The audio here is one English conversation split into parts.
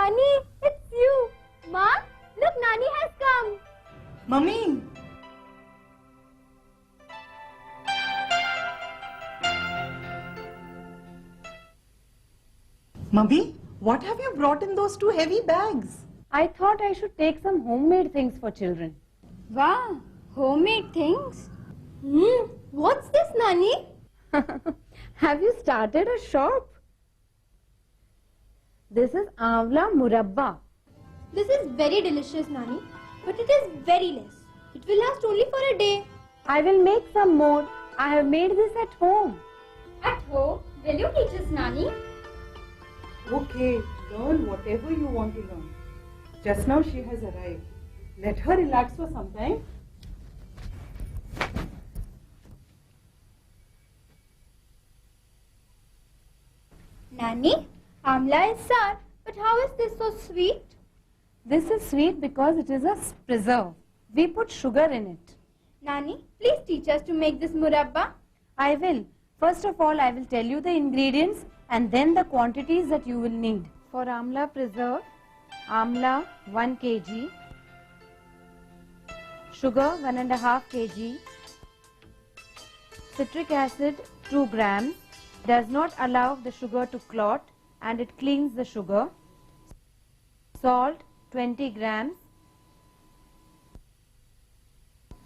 Nani, it's you. Ma, look, Nani has come. Mummy. Mummy, what have you brought in those two heavy bags? I thought I should take some homemade things for children. Wow, homemade things? What's this, Nani? Have you started a shop? This is Amla Murabba. This is very delicious, Nani, but it is very less. It will last only for a day. I will make some more. I have made this at home. At home? Will you teach us, Nani? Okay, learn whatever you want to learn. Just now she has arrived. Let her relax for some time. Nani, Amla is sour, but how is this so sweet? This is sweet because it is a preserve. We put sugar in it. Nani, please teach us to make this murabba. I will. First of all, I will tell you the ingredients and then the quantities that you will need. For Amla preserve, Amla 1 kg, sugar 1.5 kg, citric acid 2 grams, does not allow the sugar to clot and it cleans the sugar, salt 20 grams.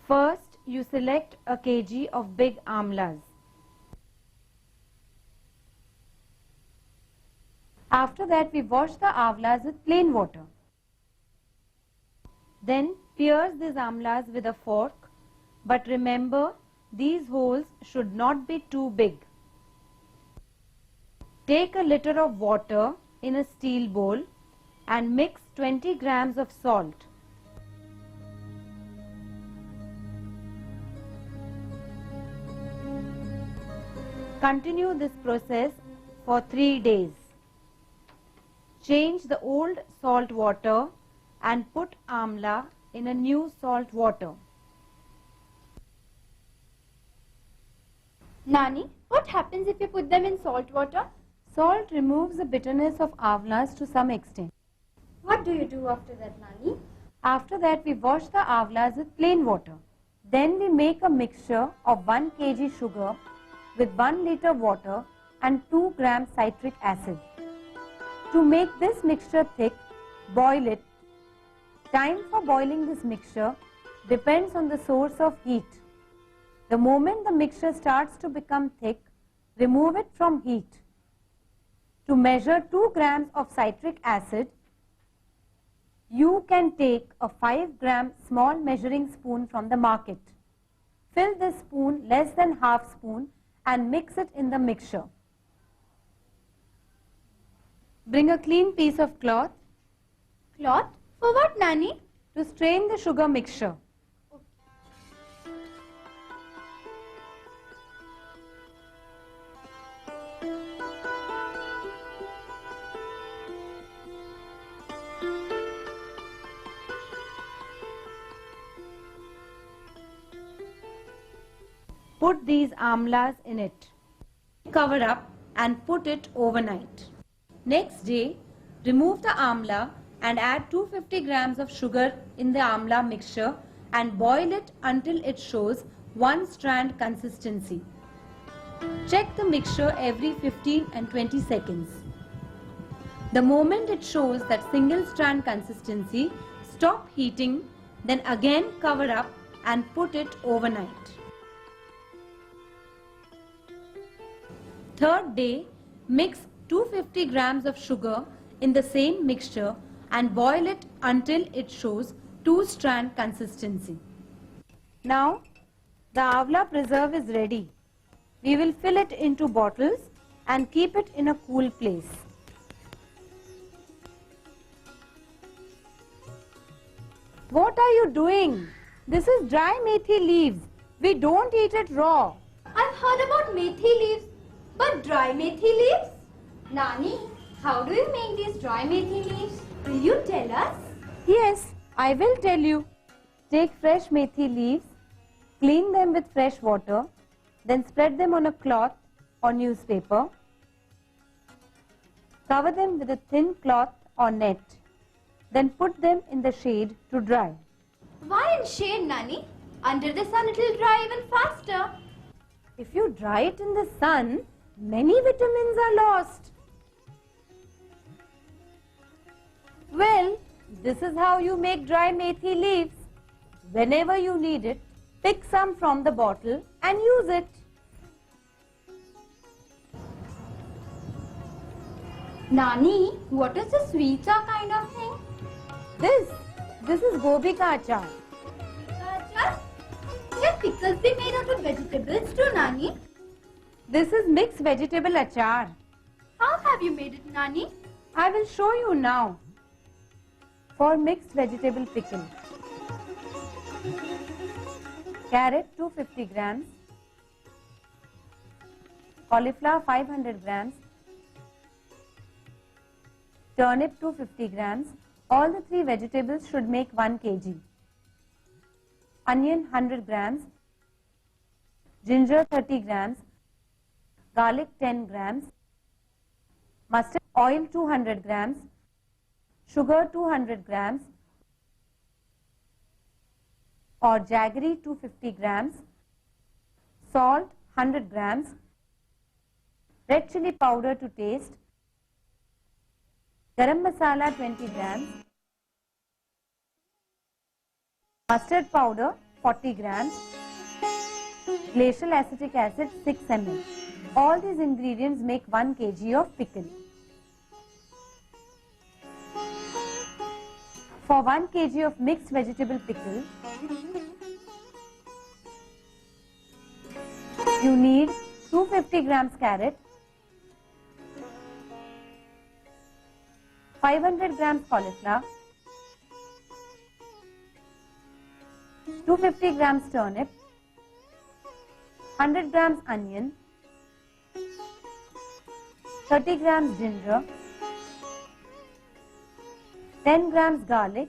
First, you select a kg of big amlas. After that, we wash the amlas with plain water. Then, pierce these amlas with a fork. But remember, these holes should not be too big. Take a liter of water in a steel bowl and mix 20 grams of salt. Continue this process for 3 days. Change the old salt water and put amla in a new salt water. Nani, what happens if you put them in salt water? Salt removes the bitterness of amlas to some extent. What do you do after that, Nani? After that, we wash the amlas with plain water. Then we make a mixture of 1 kg sugar with 1 liter water and 2 grams citric acid. To make this mixture thick, boil it. Time for boiling this mixture depends on the source of heat. The moment the mixture starts to become thick, remove it from heat. To measure 2 grams of citric acid, you can take a 5-gram small measuring spoon from the market. Fill this spoon less than half spoon and mix it in the mixture. Bring a clean piece of cloth. Cloth? For what, Nani? To strain the sugar mixture. Put these amlas in it. Cover up and put it overnight. Next day, remove the amla and add 250 grams of sugar in the amla mixture and boil it until it shows 1 strand consistency. Check the mixture every 15 and 20 seconds. The moment it shows that single strand consistency, stop heating, then again cover up and put it overnight. Third day, mix 250 grams of sugar in the same mixture and boil it until it shows 2-strand consistency. Now, the Amla preserve is ready. We will fill it into bottles and keep it in a cool place. What are you doing? This is dry methi leaves. We don't eat it raw. I've heard about methi leaves, but dry methi leaves? Nani, how do you make these dry methi leaves? Will you tell us? Yes, I will tell you. Take fresh methi leaves, clean them with fresh water, then spread them on a cloth or newspaper. Cover them with a thin cloth or net. Then put them in the shade to dry. Why in shade, Nani? Under the sun it will dry even faster. If you dry it in the sun, many vitamins are lost. Well, this is how you make dry methi leaves. Whenever you need it, pick some from the bottle and use it. Nani, what is the sweet kind of thing? This is gobi ka achar. Achar? Can pickles be made out of vegetables too, Nani? This is mixed vegetable achar. How have you made it, Nani? I will show you now. For mixed vegetable pickle, carrot 250 grams, cauliflower 500 grams, turnip 250 grams. All the three vegetables should make 1 kg. Onion 100 grams, ginger 30 grams, garlic 10 grams, mustard oil 200 grams, sugar 200 grams or jaggery 250 grams, salt 100 grams, red chili powder to taste, garam masala 20 grams, mustard powder 40 grams, glacial acetic acid 6 ml. All these ingredients make 1 kg of pickle. For 1 kg of mixed vegetable pickle, you need 250 grams carrot, 500 grams cauliflower, 250 grams turnip, 100 grams onion, 30 grams ginger, 10 grams garlic,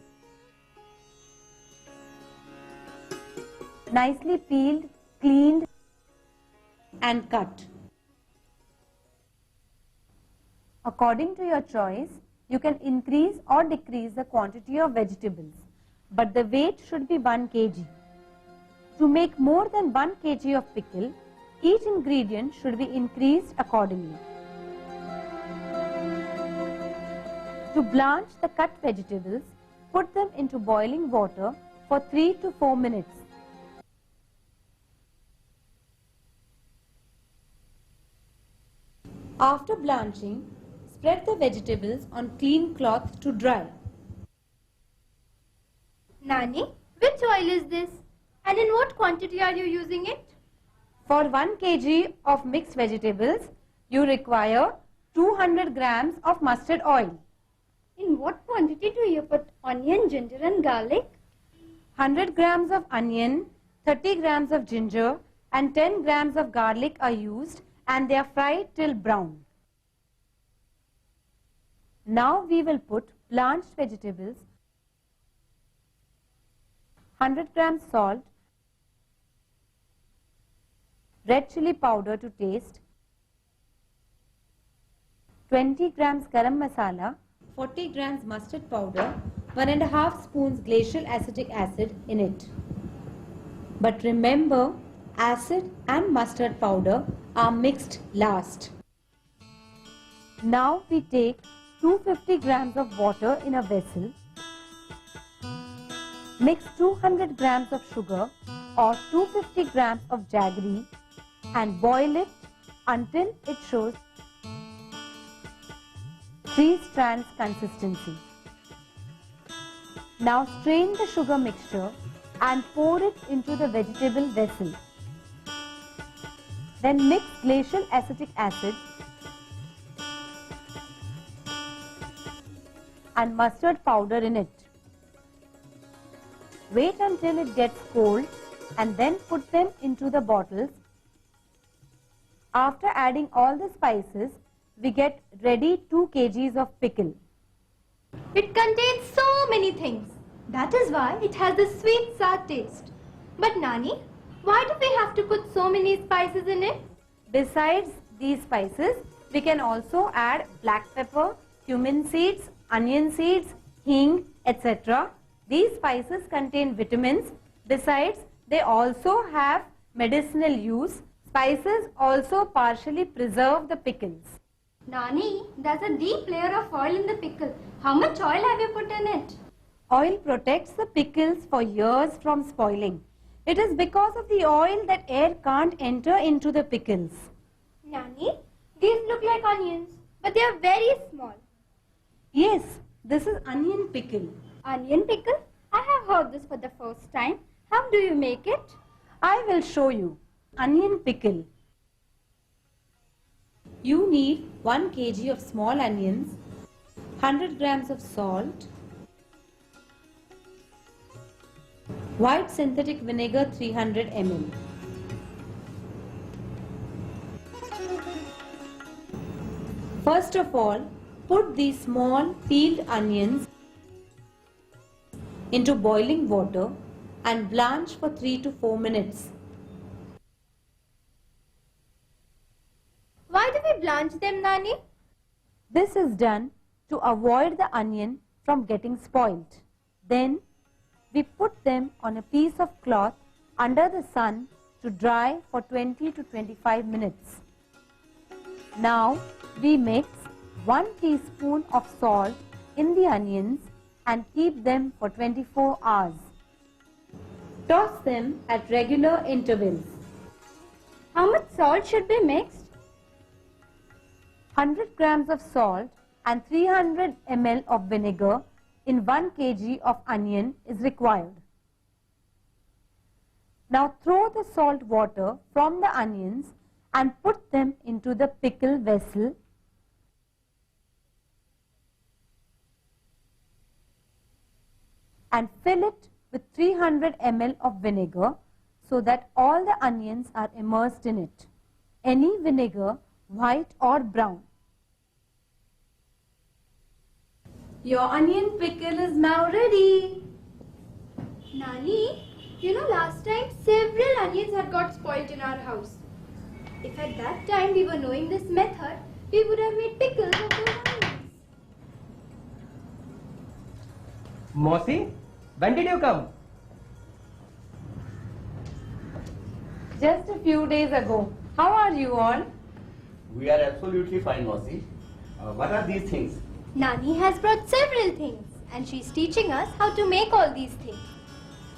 nicely peeled, cleaned and cut. According to your choice, you can increase or decrease the quantity of vegetables, but the weight should be 1 kg. To make more than 1 kg of pickle, each ingredient should be increased accordingly. To blanch the cut vegetables, put them into boiling water for 3 to 4 minutes. After blanching, spread the vegetables on clean cloth to dry. Nani, which oil is this? And in what quantity are you using it? For 1 kg of mixed vegetables, you require 200 grams of mustard oil. In what quantity do you put onion, ginger and garlic? 100 grams of onion, 30 grams of ginger and 10 grams of garlic are used and they are fried till brown. Now we will put blanched vegetables, 100 grams salt, red chili powder to taste, 20 grams garam masala, 40 grams mustard powder, 1.5 spoons glacial acetic acid in it. But remember, acid and mustard powder are mixed last. Now we take 250 grams of water in a vessel, mix 200 grams of sugar or 250 grams of jaggery and boil it until it shows 3 strands consistency. Now strain the sugar mixture and pour it into the vegetable vessel. Then mix glacial acetic acid and mustard powder in it. Wait until it gets cold and then put them into the bottles. After adding all the spices, we get ready 2 kgs of pickle. It contains so many things. That is why it has a sweet sour taste. But Nani, why do we have to put so many spices in it? Besides these spices, we can also add black pepper, cumin seeds, onion seeds, hing, etc. These spices contain vitamins. Besides, they also have medicinal use. Spices also partially preserve the pickles. Nani, there's a deep layer of oil in the pickle. How much oil have you put in it? Oil protects the pickles for years from spoiling. It is because of the oil that air can't enter into the pickles. Nani, these look like onions, but they are very small. Yes, this is onion pickle. Onion pickle? I have heard this for the first time. How do you make it? I will show you. Onion pickle. You need 1 kg of small onions, 100 grams of salt, white synthetic vinegar 300 ml. First of all, put these small peeled onions into boiling water and blanch for 3 to 4 minutes. Why do we blanch them, Nani? This is done to avoid the onion from getting spoiled. Then we put them on a piece of cloth under the sun to dry for 20 to 25 minutes. Now we mix 1 teaspoon of salt in the onions and keep them for 24 hours. Toss them at regular intervals. How much salt should be mixed? 100 grams of salt and 300 ml of vinegar in 1 kg of onion is required. Now throw the salt water from the onions and put them into the pickle vessel and fill it with 300 ml of vinegar so that all the onions are immersed in it. Any vinegar, white or brown. Your onion pickle is now ready. Nani, you know last time several onions had got spoiled in our house. If at that time we were knowing this method, we would have made pickles of those onions. Mossy, when did you come? Just a few days ago. How are you all? We are absolutely fine, Mossy. What are these things? Nani has brought several things and she's teaching us how to make all these things.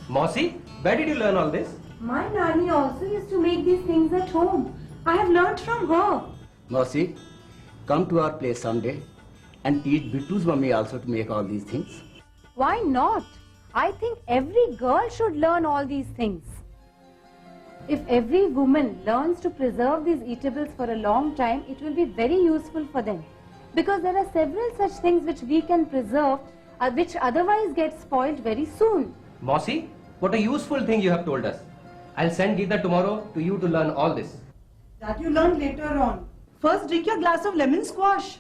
Mossy, where did you learn all this? My Nani also used to make these things at home. I have learnt from her. Mossy, come to our place someday and teach Bittu's mummy also to make all these things. Why not? I think every girl should learn all these things. If every woman learns to preserve these eatables for a long time, it will be very useful for them. Because there are several such things which we can preserve, which otherwise get spoiled very soon. Mossy, what a useful thing you have told us. I'll send Geeta tomorrow to you to learn all this. That you learn later on. First drink your glass of lemon squash.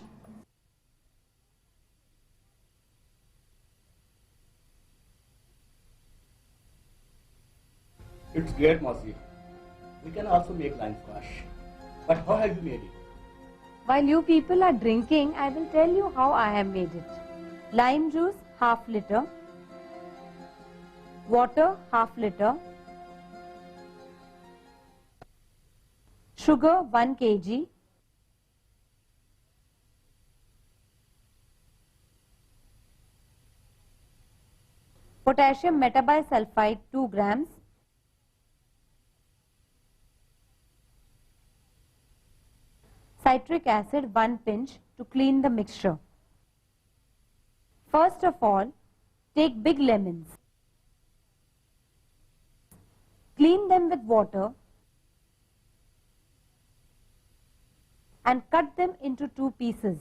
It's great, Mossy. We can also make lime squash. But how have you made it? While you people are drinking, I will tell you how I have made it. Lime juice, half liter. Water, half liter. Sugar, 1 kg. Potassium metabisulfite, 2 grams. Citric acid, 1 pinch to clean the mixture. First of all, take big lemons. Clean them with water and cut them into 2 pieces.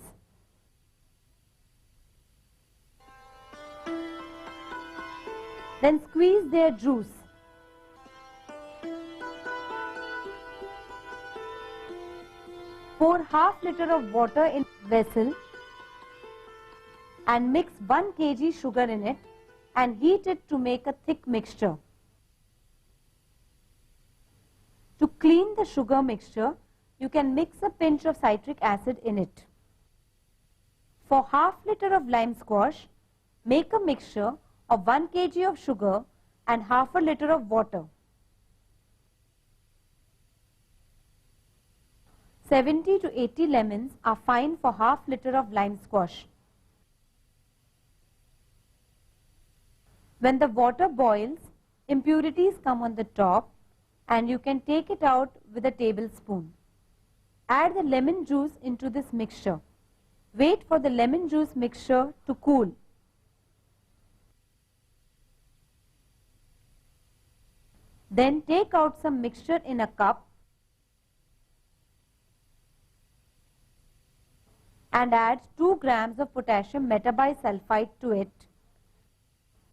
Then squeeze their juice. Pour half liter of water in vessel and mix 1 kg sugar in it and heat it to make a thick mixture. To clean the sugar mixture, you can mix a pinch of citric acid in it. For half liter of lime squash, make a mixture of 1 kg of sugar and half a liter of water. 70 to 80 lemons are fine for half liter of lime squash. When the water boils, impurities come on the top and you can take it out with a tablespoon. Add the lemon juice into this mixture. Wait for the lemon juice mixture to cool. Then take out some mixture in a cup and add 2 grams of potassium metabisulfite to it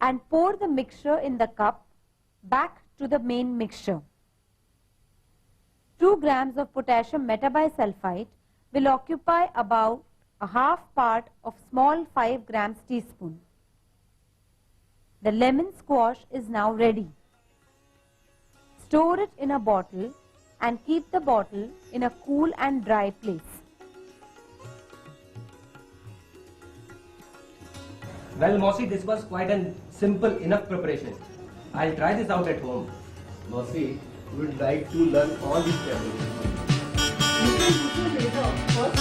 and pour the mixture in the cup back to the main mixture. 2 grams of potassium metabisulfite will occupy about a half part of small 5 grams teaspoon. The lemon squash is now ready. Store it in a bottle and keep the bottle in a cool and dry place. Well, Mossy, this was quite a simple enough preparation. I'll try this out at home. Mossy would like to learn all these techniques. You can do so later. First